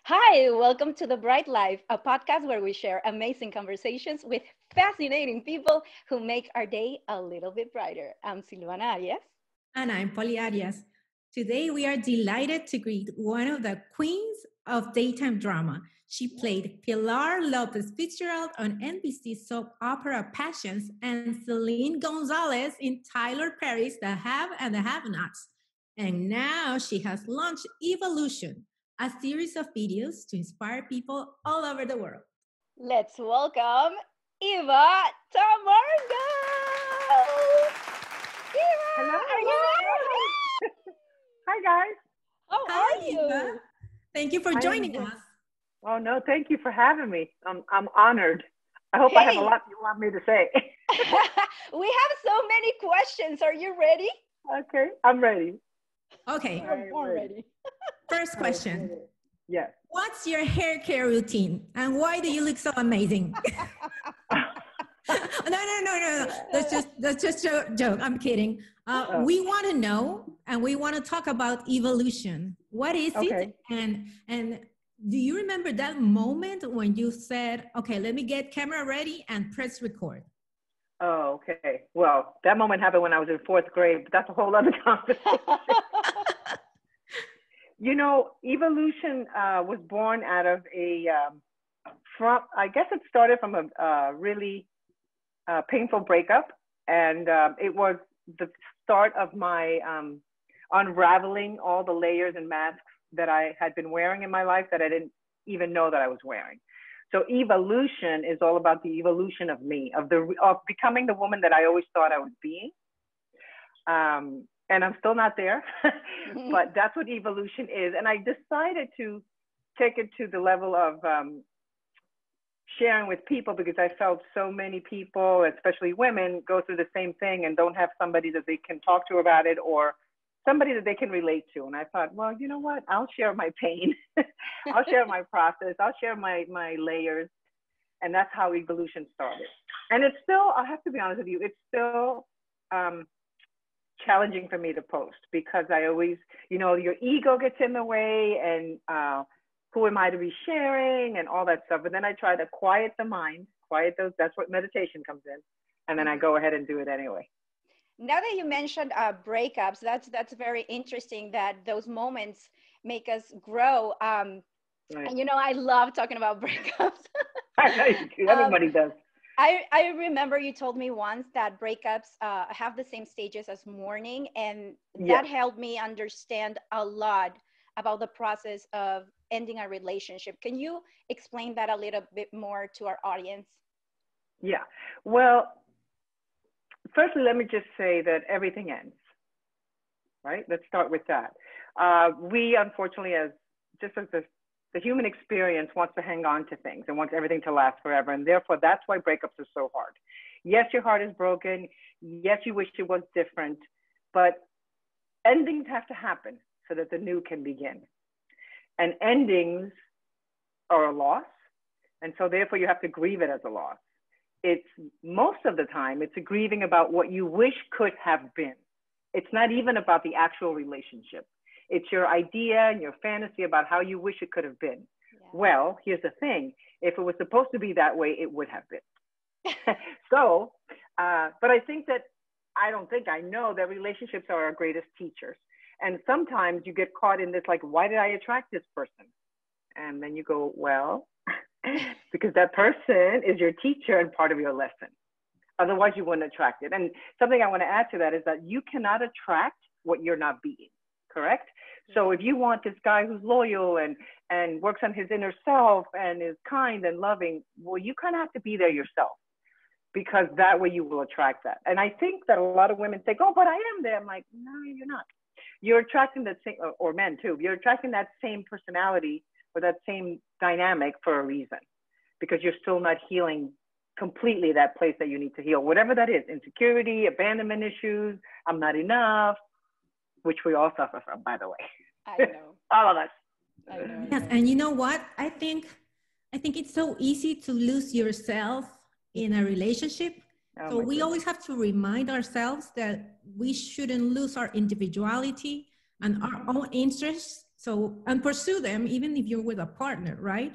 Hi, welcome to The Bright Life, a podcast where we share amazing conversations with fascinating people who make our day a little bit brighter. I'm Silvana Arias. And I'm Polly Arias. Today, we are delighted to greet one of the queens of daytime drama. She played Pilar Lopez Fitzgerald on NBC soap opera Passions and Celine Gonzalez in Tyler Perry's The Have and the Have-Nots. And now she has launched Evolution, a series of videos to inspire people all over the world. Let's welcome EVA TAMARGO. EVA, Hello. are you there? Hi, guys. How Hi, are you? Eva. Thank you for joining us. Oh, no, thank you for having me. I'm honored. I hope I have a Hey. lot you want me to say. We have so many questions. Are you ready? Okay, I'm ready. Okay, You're born ready. first question. Yes. What's your hair care routine and why do you look so amazing? No. That's just a joke. I'm kidding. We want to know and we want to talk about evolution. What is Okay. it? And do you remember that moment when you said, okay, let me get camera ready and press record? Oh, okay. Well, that moment happened when I was in fourth grade, but that's a whole other conversation. You know, Evolution was born out of I guess it started from a really painful breakup. And it was the start of my unraveling all the layers and masks that I had been wearing in my life that I didn't even know that I was wearing. So Evolution is all about the evolution of me, of becoming the woman that I always thought I was being. And I'm still not there, but that's what evolution is. And I decided to take it to the level of sharing with people because I felt so many people, especially women, go through the same thing and don't have somebody that they can talk to about it or somebody that they can relate to. And I thought, well, you know what? I'll share my pain. I'll share my process. I'll share my layers. And that's how evolution started. And it's still, I have to be honest with you, it's still challenging for me to post because I always, you know, your ego gets in the way and who am I to be sharing and all that stuff. But then I try to quiet the mind, that's what meditation comes in. And then I go ahead and do it anyway. Now that you mentioned breakups, that's very interesting that those moments make us grow. Right. And you know, I love talking about breakups. I know you do. Everybody does. I remember you told me once that breakups have the same stages as mourning, and that helped me understand a lot about the process of ending a relationship. Can you explain that a little bit more to our audience? Yeah. Well, firstly, let me just say that everything ends, right? Let's start with that. We, unfortunately, as the human experience wants to hang on to things and wants everything to last forever. And therefore, that's why breakups are so hard. Yes, your heart is broken. Yes, you wish it was different, but endings have to happen so that the new can begin. And endings are a loss. And so therefore you have to grieve it as a loss. It's most of the time, it's a grieving about what you wish could have been. It's not even about the actual relationship. It's your idea and your fantasy about how you wish it could have been. Yeah. Well, here's the thing. If it was supposed to be that way, it would have been. So, but I know that relationships are our greatest teachers. And sometimes you get caught in this, like, why did I attract this person? And then you go, well, because that person is your teacher and part of your lesson. Otherwise, you wouldn't attract it. And something I want to add to that is that you cannot attract what you're not being, correct? So if you want this guy who's loyal and works on his inner self and is kind and loving, well, you kind of have to be there yourself because that way you will attract that. And I think that a lot of women think, oh, but I am there. I'm like, no, you're not. You're attracting that same, or men too, you're attracting that same personality or that same dynamic for a reason because you're still not healing completely that place that you need to heal, whatever that is, insecurity, abandonment issues, I'm not enough, which we all suffer from, by the way. I know. All of us. I know. Yes, and you know what? I think it's so easy to lose yourself in a relationship. So we always have to remind ourselves that we shouldn't lose our individuality and our own interests So, and pursue them even if you're with a partner, right?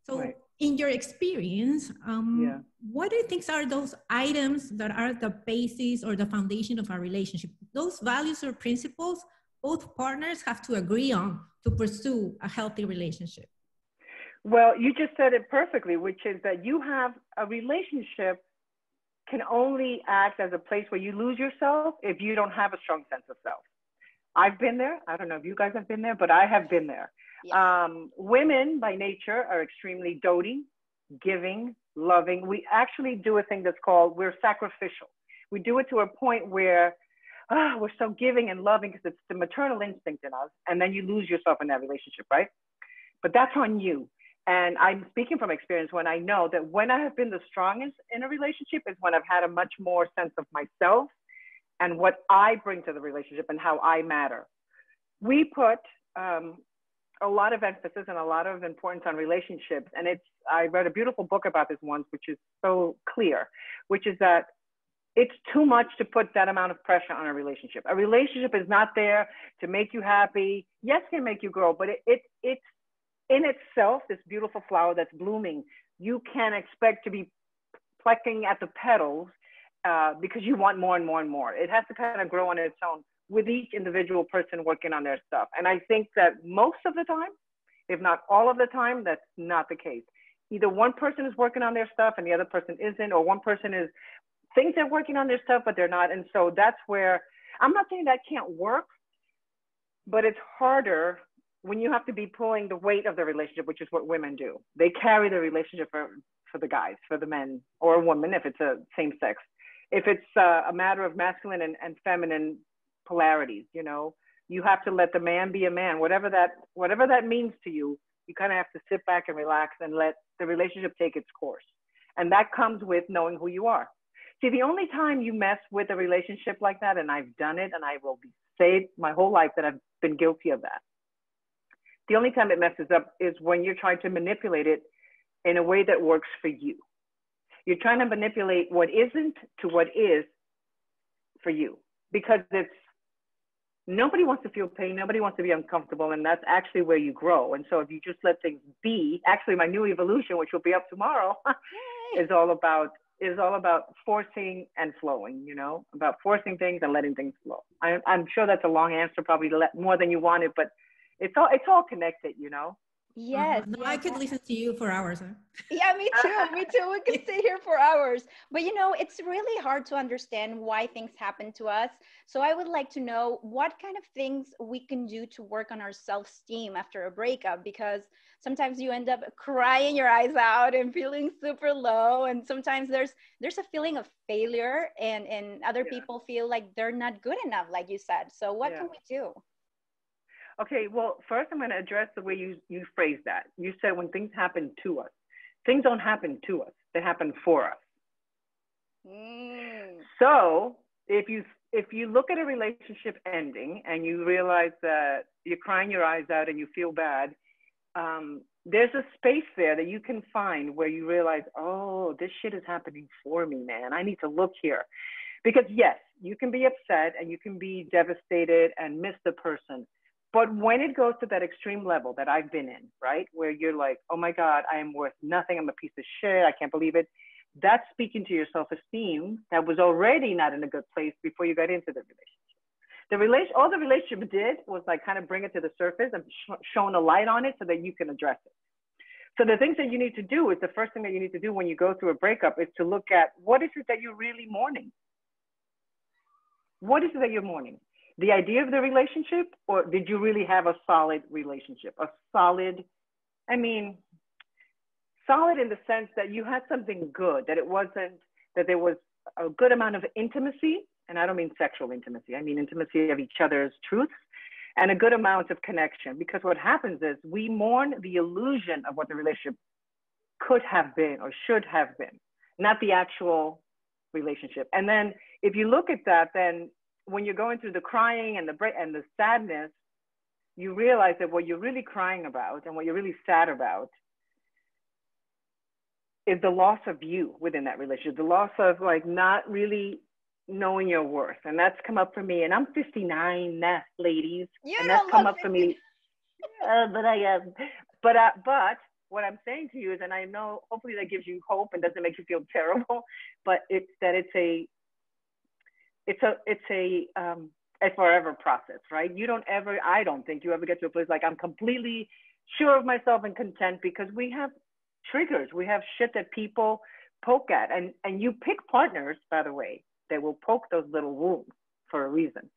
So, Right. in your experience, what do you think are those items that are the basis or the foundation of our relationship? Those values or principles both partners have to agree on to pursue a healthy relationship. Well, you just said it perfectly, which is that you have a relationship can only act as a place where you lose yourself if you don't have a strong sense of self. I've been there. I don't know if you guys have been there, but I have been there. Yes. Women by nature are extremely doting, giving, loving. We actually do a thing that's called, we're sacrificial. We do it to a point where we're so giving and loving because it's the maternal instinct in us. And then you lose yourself in that relationship, right? But that's on you. And I'm speaking from experience when I know that when I have been the strongest in a relationship is when I've had a much more sense of myself and what I bring to the relationship and how I matter. We put a lot of emphasis and a lot of importance on relationships. And I read a beautiful book about this once, which is so clear, which is that it's too much to put that amount of pressure on a relationship. A relationship is not there to make you happy. Yes, it can make you grow, but it's in itself, this beautiful flower that's blooming. You can't expect to be plucking at the petals because you want more and more and more. It has to kind of grow on its own with each individual person working on their stuff. And I think that most of the time, if not all of the time, that's not the case. Either one person is working on their stuff and the other person isn't, or one person thinks they're working on their stuff, but they're not. And so that's where, I'm not saying that can't work, but it's harder when you have to be pulling the weight of the relationship, which is what women do. They carry the relationship for the guys, for the men, or a woman if it's a same sex. If it's a matter of masculine and feminine polarities, you have to let the man be a man, whatever that means to you. You kind of have to sit back and relax and let the relationship take its course. And that comes with knowing who you are. See, the only time you mess with a relationship like that, and I've done it, and I will say my whole life that I've been guilty of that. The only time it messes up is when you're trying to manipulate it in a way that works for you. You're trying to manipulate what isn't to what is for you, because nobody wants to feel pain. Nobody wants to be uncomfortable. And that's actually where you grow. And so if you just let things be, actually my new evolution, which will be up tomorrow, is all about forcing and flowing, about forcing things and letting things flow. I'm sure that's a long answer, probably more than you wanted, but it's all connected, Yes. No, I could listen to you for hours. Huh? Yeah, me too. Me too. We could stay here for hours. But it's really hard to understand why things happen to us. So I would like to know what kind of things we can do to work on our self-esteem after a breakup, because sometimes you end up crying your eyes out and feeling super low. And sometimes there's a feeling of failure and other people feel like they're not good enough, like you said. So what can we do? Okay, well, first I'm going to address the way you phrased that. You said when things happen to us. Things don't happen to us. They happen for us. So if you look at a relationship ending and you realize that you're crying your eyes out and you feel bad, there's a space there that you can find where you realize, oh, this shit is happening for me, man. I need to look here. Because yes, you can be upset and you can be devastated and miss the person. But when it goes to that extreme level that I've been in, right, where you're like, oh my God, I am worth nothing. I'm a piece of shit. I can't believe it. That's speaking to your self-esteem that was already not in a good place before you got into the relationship. All the relationship did was like kind of bring it to the surface and shone a light on it so that you can address it. So the things that you need to do is the first thing that you need to do when you go through a breakup is to look at what is it that you're really mourning? What is it that you're mourning? The idea of the relationship, or did you really have a solid relationship? Solid in the sense that you had something good, that there was a good amount of intimacy, and I don't mean sexual intimacy, I mean intimacy of each other's truths, and a good amount of connection. Because what happens is we mourn the illusion of what the relationship could have been or should have been, not the actual relationship. And then if you look at that, then when you're going through the crying and the sadness, you realize that what you're really crying about and what you're really sad about is the loss of you within that relationship, the loss of like not really knowing your worth. And that's come up for me. And I'm 59 now, ladies. And that's come up for me. But but what I'm saying to you is, and I know hopefully that gives you hope and doesn't make you feel terrible, but it's that it's a forever process, right? You don't ever, I don't think you ever get to a place like I'm completely sure of myself and content, because we have triggers, we have shit that people poke at, and you pick partners, by the way, that will poke those little wounds for a reason.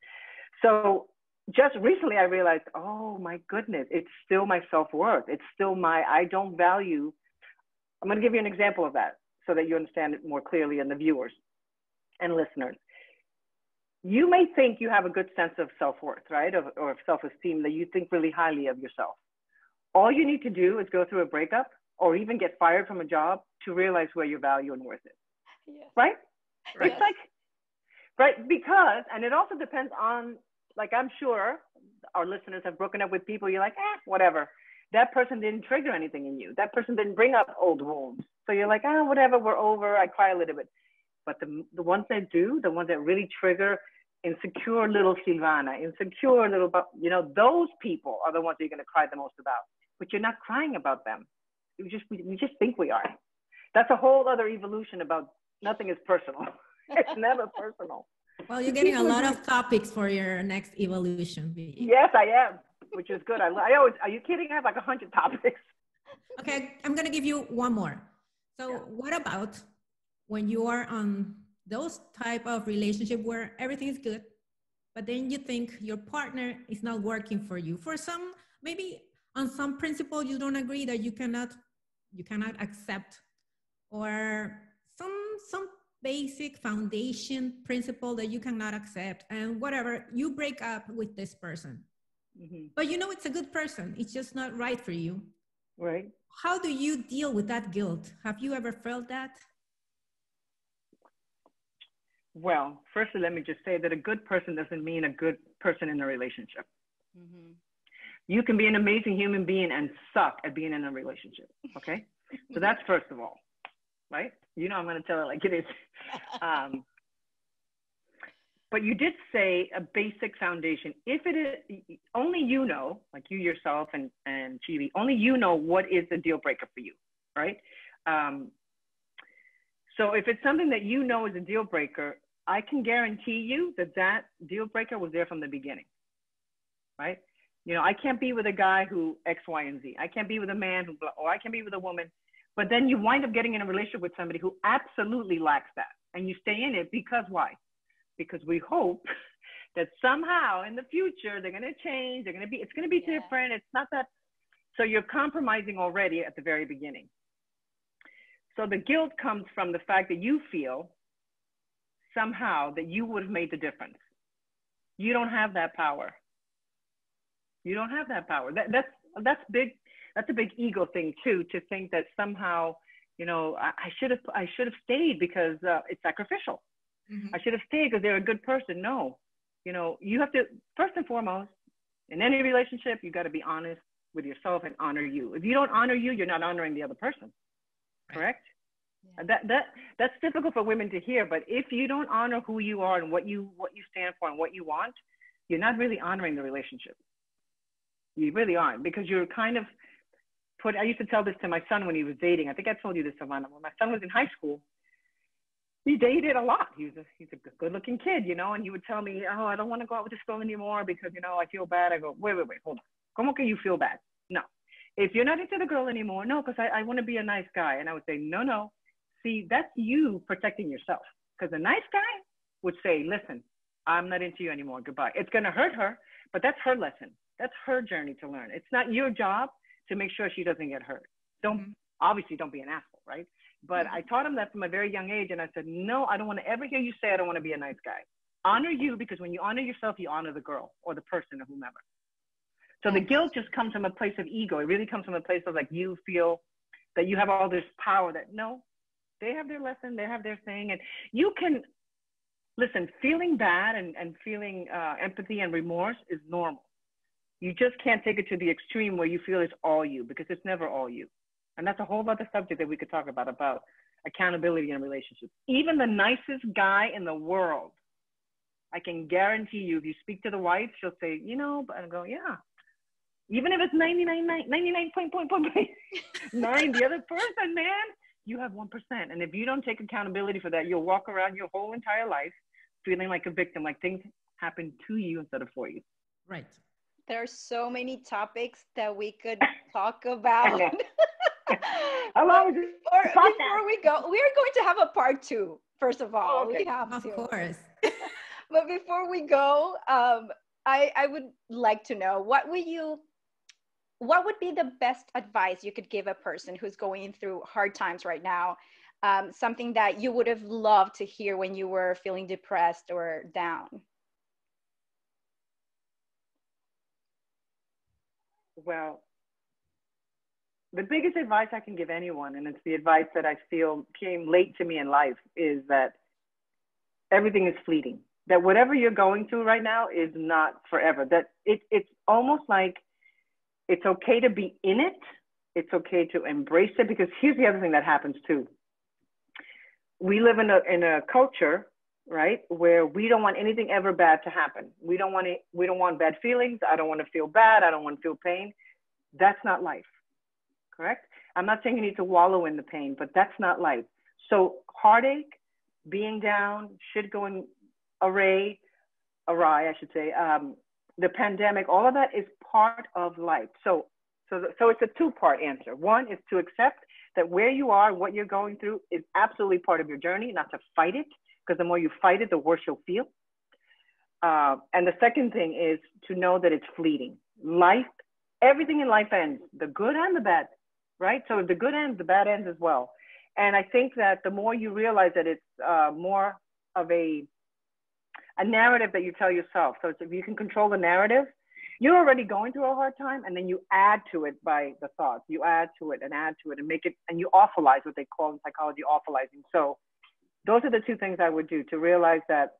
So just recently I realized, oh my goodness, it's still my self-worth. It's still I don't value. I'm going to give you an example of that so that you understand it more clearly, and the viewers and listeners. You may think you have a good sense of self-worth, right? Or of self-esteem, that you think really highly of yourself. All you need to do is go through a breakup or even get fired from a job to realize where your value and worth is. Yes. Right? Right. It's like, right? Because, and it also depends on, like, I'm sure our listeners have broken up with people. You're like, whatever. That person didn't trigger anything in you. That person didn't bring up old wounds. So you're like, whatever, we're over. I cry a little bit. But the ones that do, the ones that really trigger insecure little Silvana, insecure little, those people are the ones that you're going to cry the most about. But you're not crying about them. We just think we are. That's a whole other evolution about nothing is personal. It's never personal. Well, you're getting a lot of topics for your next evolution. Yes, I am, which is good. I always, are you kidding? I have like 100 topics. Okay, I'm going to give you one more. So what about when you are on those type of relationship where everything is good, but then you think your partner is not working for you for some, maybe on some principle you don't agree, that you cannot accept, or some basic foundation principle that you cannot accept, and whatever, you break up with this person, but you know it's a good person, it's just not right for you. Right. How do you deal with that guilt? Have you ever felt that? Well, firstly, let me just say that a good person doesn't mean a good person in a relationship. Mm-hmm. You can be an amazing human being and suck at being in a relationship. Okay. So that's first of all, right? You know, I'm going to tell it like it is. But you did say a basic foundation. If it is, only you know, like you yourself and Chibi, only you know what is the deal breaker for you, right? So if it's something that you know is a deal breaker, I can guarantee you that deal breaker was there from the beginning, right? You know, I can't be with a guy who X, Y, and Z. I can't be with a man who, or I can be with a woman. But then you wind up getting in a relationship with somebody who absolutely lacks that. And you stay in it because why? Because we hope that somehow in the future, they're going to change. It's going to be different. It's not that. So you're compromising already at the very beginning. So the guilt comes from the fact that you feel somehow that you would have made the difference. You don't have that power. You don't have that power. That's big. That's a big ego thing too, to think that somehow, you know, I should have stayed because it's sacrificial. Mm-hmm. I should have stayed because they're a good person. No, you know, you have to, first and foremost, in any relationship, you got to be honest with yourself and honor you. If you don't honor you, you're not honoring the other person. Correct? Yeah. That's difficult for women to hear, but if you don't honor who you are and what you stand for and what you want, you're not really honoring the relationship. You really aren't, because you're kind of I used to tell this to my son when he was dating. I think I told you this, Savannah. When my son was in high school, he dated a lot. He's a good-looking kid, you know, and he would tell me, oh, I don't want to go out with this girl anymore because, you know, I feel bad. I go, wait, hold on. ¿Cómo que you feel bad? No. If you're not into the girl anymore, no, because I want to be a nice guy. And I would say, no. See, that's you protecting yourself. Because a nice guy would say, listen, I'm not into you anymore. Goodbye. It's going to hurt her, but that's her lesson. That's her journey to learn. It's not your job to make sure she doesn't get hurt. Obviously don't be an asshole, right? But I taught him that from a very young age. And I said, no, I don't want to ever hear you say, I don't want to be a nice guy. Honor you, because when you honor yourself, you honor the girl or the person or whomever. So the guilt just comes from a place of ego. It really comes from a place of like, you feel that you have all this power that no, they have their lesson, they have their thing. And you can, listen, feeling bad and feeling empathy and remorse is normal. You just can't take it to the extreme where you feel it's all you, because it's never all you. And that's a whole other subject that we could talk about accountability in relationships. Even the nicest guy in the world, I can guarantee you, if you speak to the wife, she'll say, you know, but I go, yeah, Even if it's 99.9, the other person, man, you have 1%. And if you don't take accountability for that, you'll walk around your whole entire life feeling like a victim, like things happen to you instead of for you. Right. There are so many topics that we could talk about. How long is before we go, we are going to have a part 2. First of all, okay. We have of to. course. But before we go, I would like to know what would be the best advice you could give a person who's going through hard times right now? Something that you would have loved to hear when you were feeling depressed or down. Well, the biggest advice I can give anyone, and it's the advice that I feel came late to me in life, is that everything is fleeting. That whatever you're going through right now is not forever. That it's almost like it's okay to be in it. It's okay to embrace it, because here's the other thing that happens too. We live in a culture, right, where we don't want anything ever bad to happen. We don't want bad feelings. I don't want to feel bad. I don't want to feel pain. That's not life, correct? I'm not saying you need to wallow in the pain, but that's not life. So heartache, being down, shit going awry, I should say, the pandemic, all of that is part of life. So it's a two-part answer. One is to accept that where you are, what you're going through is absolutely part of your journey, not to fight it, because the more you fight it, the worse you'll feel. And the second thing is to know that it's fleeting. Life, everything in life ends, the good and the bad, right? So if the good ends, the bad ends as well. And I think that the more you realize that it's more of a narrative that you tell yourself. So if you can control the narrative, you're already going through a hard time, and then you add to it by the thoughts. You add to it and make it, and you awfulize, what they call in psychology, awfulizing. So those are the two things I would do, to realize that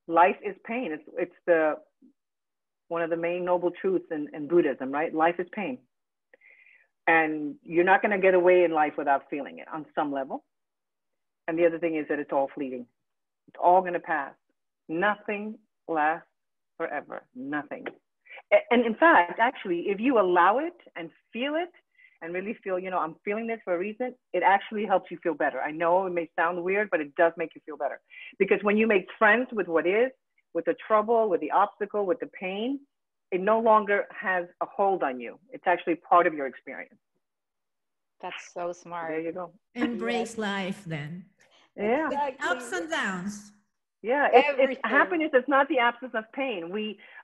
life is pain. It's one of the main noble truths in Buddhism, right? Life is pain. And you're not going to get away in life without feeling it on some level. And the other thing is that it's all fleeting. It's all going to pass. Nothing lasts forever. Nothing. And in fact, actually, if you allow it and feel it and really feel, I'm feeling this for a reason, it actually helps you feel better. I know it may sound weird, but it does make you feel better. Because when you make friends with what is, with the trouble, with the obstacle, with the pain, it no longer has a hold on you. It's actually part of your experience. That's so smart. There you go. Embrace life then. Yeah. With ups and downs. Yeah, it's happiness. It's not the absence of pain.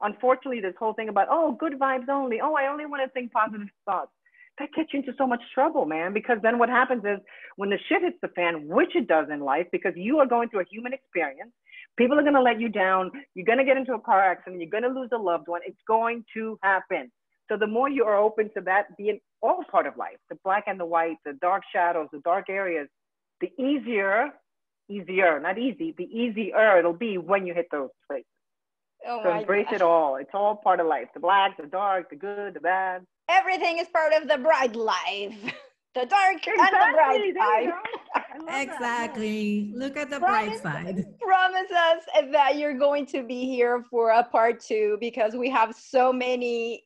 Unfortunately, this whole thing about, good vibes only. I only want to think positive thoughts. That gets you into so much trouble, man, because then what happens is when the shit hits the fan, which it does in life, because you are going through a human experience, people are going to let you down. You're going to get into a car accident. You're going to lose a loved one. It's going to happen. So the more you are open to that being all part of life, the black and the white, the dark shadows, the dark areas, the easier, not easy, the easier it'll be when you hit those places. So embrace it all. It's all part of life. The black, the dark, the good, the bad. Everything is part of the bright life. The dark and the bright side. Exactly. Look at the bright side. Promise us that you're going to be here for a part 2, because we have so many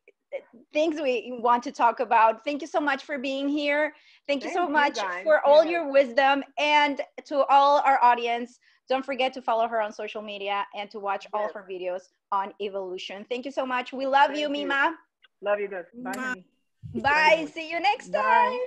things we want to talk about. Thank you so much for being here. Thank you so much for all your wisdom. And to all our audience, don't forget to follow her on social media and to watch all of her videos on Evolution. Thank you so much. We love you, Mima. Love you guys. Bye. Bye. See you next time.